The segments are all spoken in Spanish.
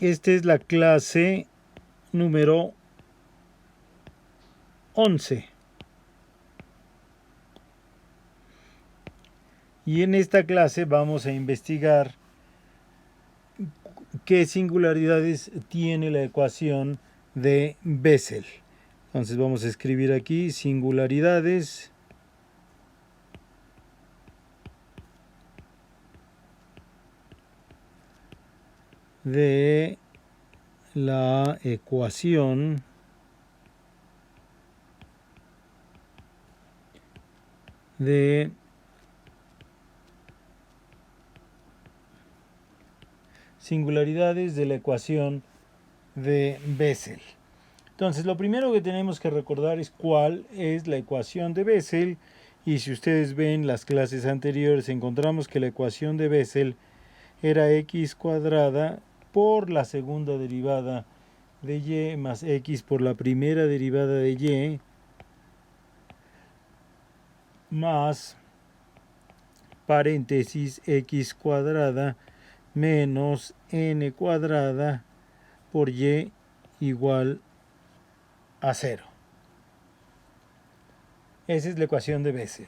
Esta es la clase número 11. Y en esta clase vamos a investigar qué singularidades tiene la ecuación de Bessel. Entonces vamos a escribir aquí singularidades de la ecuación de la ecuación de Bessel. Entonces, lo primero que tenemos que recordar es cuál es la ecuación de Bessel. Y si ustedes ven las clases anteriores, encontramos que la ecuación de Bessel era x cuadrada por la segunda derivada de y más x por la primera derivada de y más paréntesis x cuadrada menos n cuadrada por y igual a 0. Esa es la ecuación de Bessel.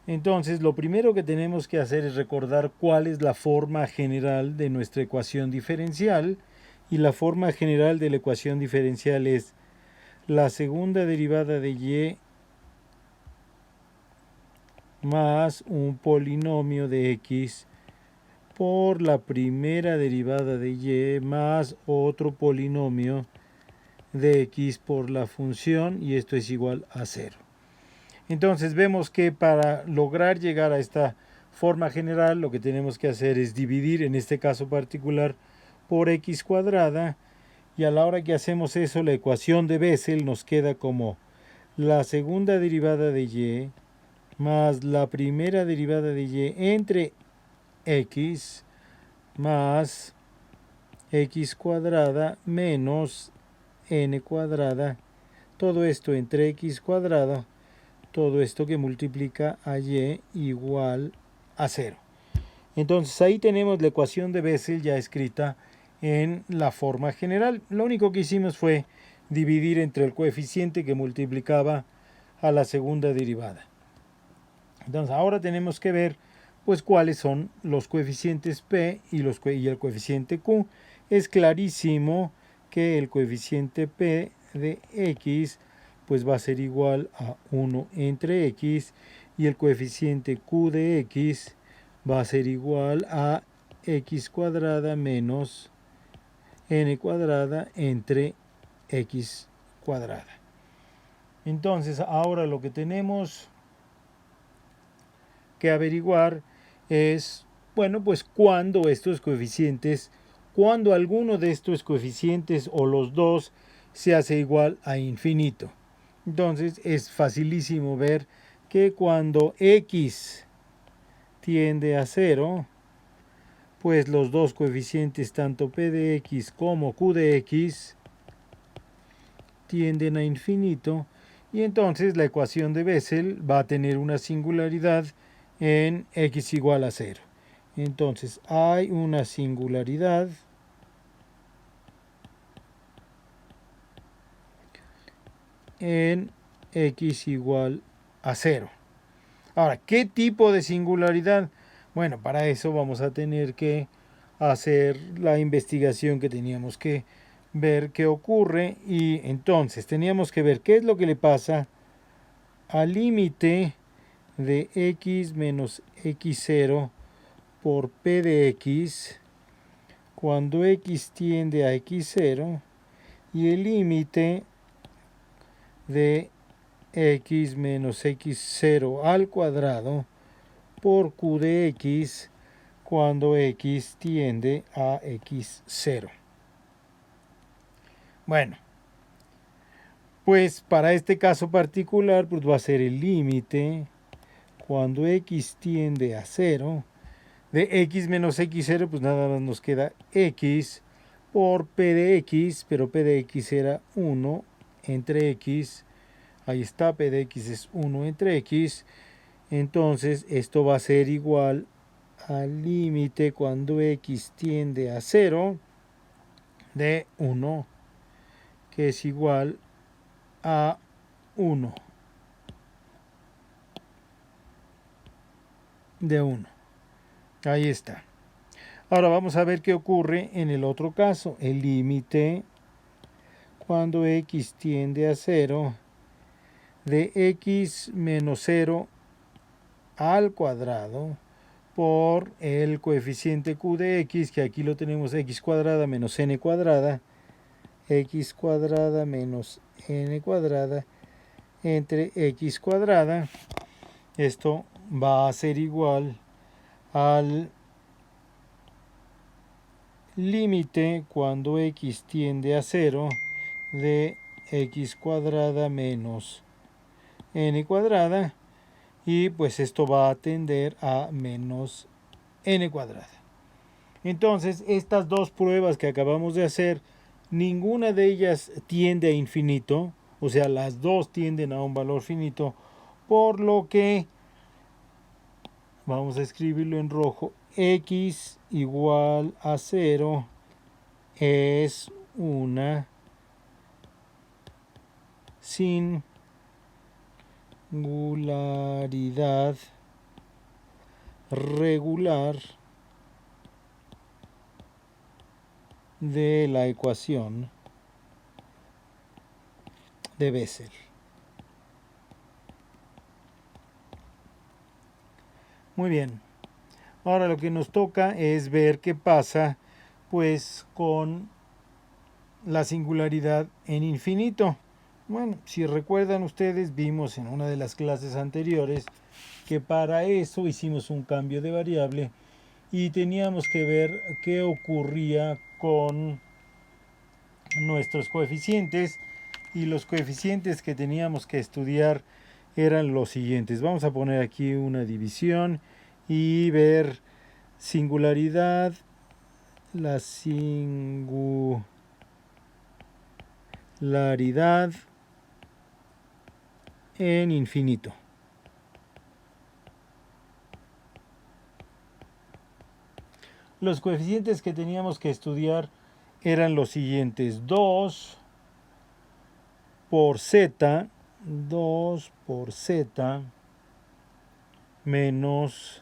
Entonces, lo primero que tenemos que hacer es recordar cuál es la forma general de nuestra ecuación diferencial. Y la forma general de la ecuación diferencial es la segunda derivada de y más un polinomio de x por la primera derivada de y más otro polinomio de x por la función, y esto es igual a 0. Entonces vemos que para lograr llegar a esta forma general lo que tenemos que hacer es dividir, en este caso particular, por x cuadrada, y a la hora que hacemos eso la ecuación de Bessel nos queda como la segunda derivada de y más la primera derivada de y entre x más x cuadrada menos n cuadrada, todo esto entre x cuadrada, todo esto que multiplica a y igual a 0. Entonces ahí tenemos la ecuación de Bessel ya escrita en la forma general. Lo único que hicimos fue dividir entre el coeficiente que multiplicaba a la segunda derivada. Entonces ahora tenemos que ver pues cuáles son los coeficientes p y el coeficiente q. Es clarísimo que el coeficiente p de x pues va a ser igual a 1 entre x, y el coeficiente q de x va a ser igual a x cuadrada menos n cuadrada entre x cuadrada. Entonces ahora lo que tenemos que averiguar es, bueno, pues cuando alguno de estos coeficientes o los dos se hace igual a infinito. Entonces es facilísimo ver que cuando x tiende a 0, pues los dos coeficientes, tanto p de x como q de x, tienden a infinito, y entonces la ecuación de Bessel va a tener una singularidad en x igual a 0. Entonces hay una singularidad en x igual a 0. Ahora, ¿qué tipo de singularidad? Bueno, para eso vamos a tener que hacer la investigación que teníamos que ver qué ocurre, y entonces teníamos que ver qué es lo que le pasa al límite de x menos x0 por p de x cuando x tiende a x0, y el límite de x menos x0 al cuadrado por q de x cuando x tiende a x0. Bueno, pues para este caso particular pues va a ser el límite cuando x tiende a 0 de x menos x0, pues nada más nos queda x por p de x, pero p de x era 1 entre x, ahí está, p de x es 1 entre x, entonces esto va a ser igual al límite cuando x tiende a 0 de 1, que es igual a 1 de 1. Ahí está. Ahora vamos a ver qué ocurre en el otro caso. El límite cuando x tiende a 0 de x menos 0 al cuadrado por el coeficiente q de x, que aquí lo tenemos x cuadrada menos n cuadrada, x cuadrada menos n cuadrada entre x cuadrada. Esto va a ser igual al límite cuando x tiende a 0 de x cuadrada menos n cuadrada, y pues esto va a tender a menos n cuadrada. Entonces, estas dos pruebas que acabamos de hacer, ninguna de ellas tiende a infinito, o sea, las dos tienden a un valor finito, por lo que vamos a escribirlo en rojo. X igual a 0 es una singularidad regular de la ecuación de Bessel. Muy bien. Ahora lo que nos toca es ver qué pasa pues con la singularidad en infinito. Bueno, si recuerdan ustedes, vimos en una de las clases anteriores que para eso hicimos un cambio de variable y teníamos que ver qué ocurría con nuestros coeficientes, y los coeficientes que teníamos que estudiar eran los siguientes. Vamos a poner aquí una división y ver singularidad, la singularidad en infinito. Los coeficientes que teníamos que estudiar eran los siguientes: 2 por z, 2 por z menos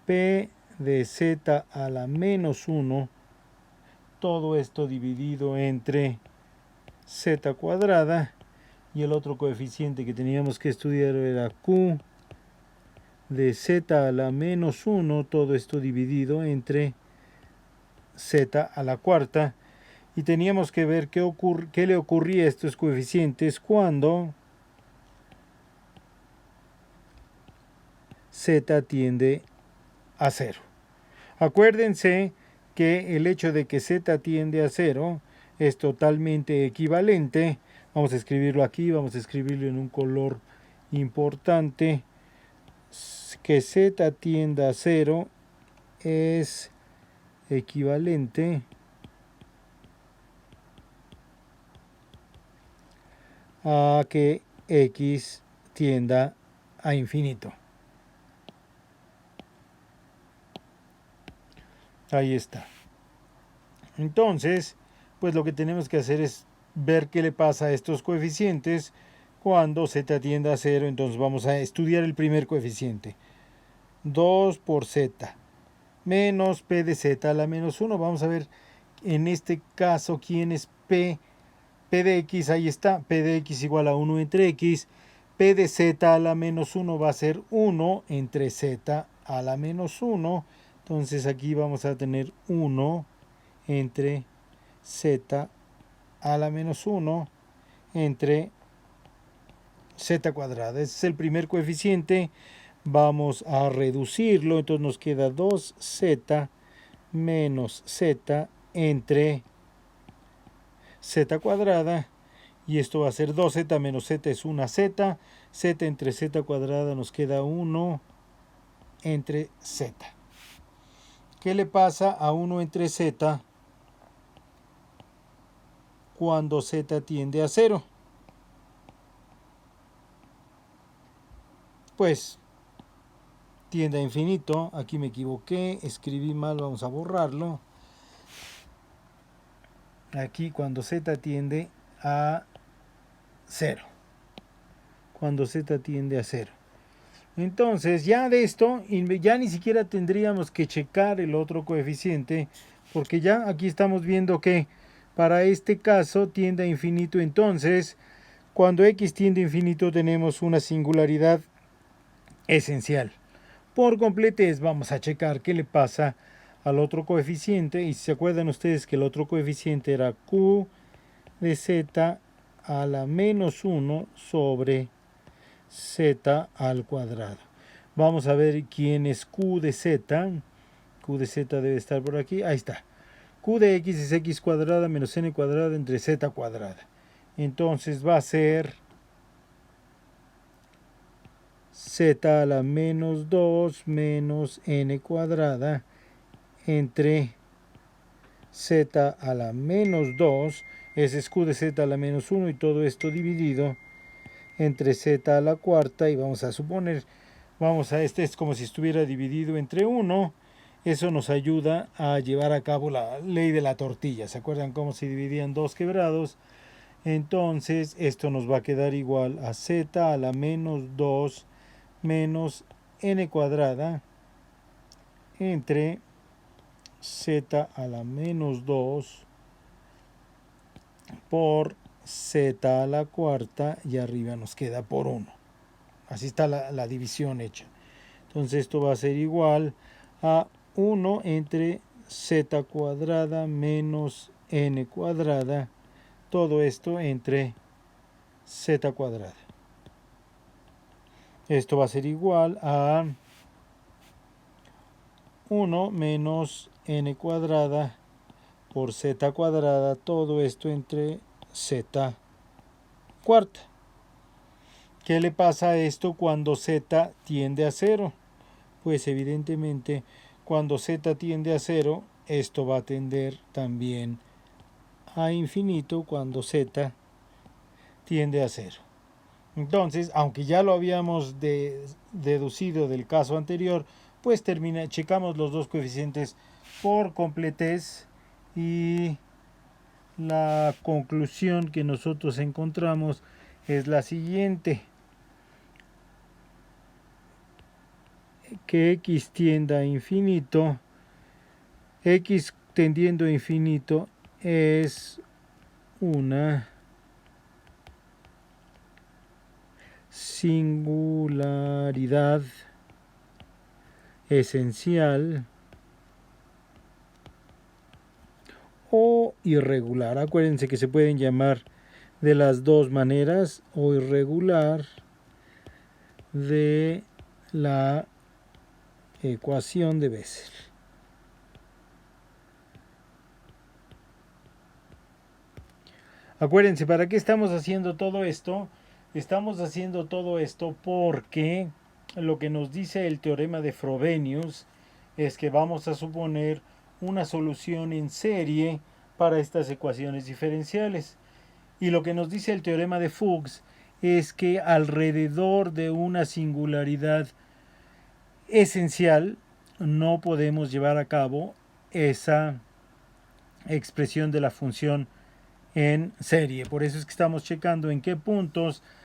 p de z a la menos 1, todo esto dividido entre z cuadrada, y el otro coeficiente que teníamos que estudiar era q de z a la menos 1, todo esto dividido entre z a la cuarta, y teníamos que ver qué le ocurría a estos coeficientes cuando z tiende a 0. Acuérdense que el hecho de que z tiende a 0 es totalmente equivalente. Vamos a escribirlo aquí, vamos a escribirlo en un color importante. Que z tienda a 0 es equivalente a que x tienda a infinito. Ahí está. Entonces, pues lo que tenemos que hacer es ver qué le pasa a estos coeficientes cuando z tiende a 0. Entonces vamos a estudiar el primer coeficiente. 2 por z menos p de z a la menos 1. Vamos a ver en este caso quién es p. P de x, ahí está. P de x igual a 1 entre x. P de z a la menos 1 va a ser 1 entre z a la menos 1. Entonces aquí vamos a tener 1 entre z a la menos 1 entre z cuadrada. Ese es el primer coeficiente. Vamos a reducirlo. Entonces nos queda 2z menos z entre z cuadrada. Y esto va a ser 2z menos z es una z. Z entre z cuadrada nos queda 1 entre z. ¿Qué le pasa a 1 entre z cuando z tiende a 0? Pues tiende a infinito. Aquí me equivoqué, escribí mal, vamos a borrarlo. aquí cuando z tiende a 0. Cuando z tiende a 0. Entonces ya de esto, ya ni siquiera tendríamos que checar el otro coeficiente, porque ya aquí estamos viendo que para este caso tiende a infinito. Entonces, cuando x tiende a infinito tenemos una singularidad esencial. Por completez vamos a checar qué le pasa al otro coeficiente. Y si se acuerdan ustedes que el otro coeficiente era q de z a la menos 1 sobre z al cuadrado. Vamos a ver quién es q de z. Q de z debe estar por aquí. Ahí está. Q de x es x cuadrada menos n cuadrada entre z cuadrada. Entonces va a ser z a la menos 2 menos n cuadrada entre z a la menos 2. Ese es q de z a la menos 1 y todo esto dividido entre z a la cuarta. Y vamos a suponer, este es como si estuviera dividido entre 1. Eso nos ayuda a llevar a cabo la ley de la tortilla. ¿Se acuerdan cómo se dividían dos quebrados? Entonces esto nos va a quedar igual a z a la menos 2 menos n cuadrada entre z a la menos 2 por z a la cuarta y arriba nos queda por 1. Así está la división hecha. Entonces esto va a ser igual a 1 entre z cuadrada menos n cuadrada. Todo esto entre z cuadrada. Esto va a ser igual a 1 menos n cuadrada por z cuadrada. Todo esto entre z cuarta. ¿Qué le pasa a esto cuando z tiende a 0? Pues evidentemente cuando z tiende a 0, esto va a tender también a infinito cuando z tiende a 0. Entonces, aunque ya lo habíamos deducido del caso anterior, pues checamos los dos coeficientes por completez y la conclusión que nosotros encontramos es la siguiente: que x tienda a infinito, x tendiendo a infinito es una singularidad esencial o irregular. Acuérdense que se pueden llamar de las dos maneras, o irregular de la ecuación de Bessel. Acuérdense, ¿para qué estamos haciendo todo esto? Estamos haciendo todo esto porque lo que nos dice el teorema de Frobenius es que vamos a suponer una solución en serie para estas ecuaciones diferenciales. Y lo que nos dice el teorema de Fuchs es que alrededor de una singularidad esencial no podemos llevar a cabo esa expresión de la función en serie. Por eso es que estamos checando en qué puntos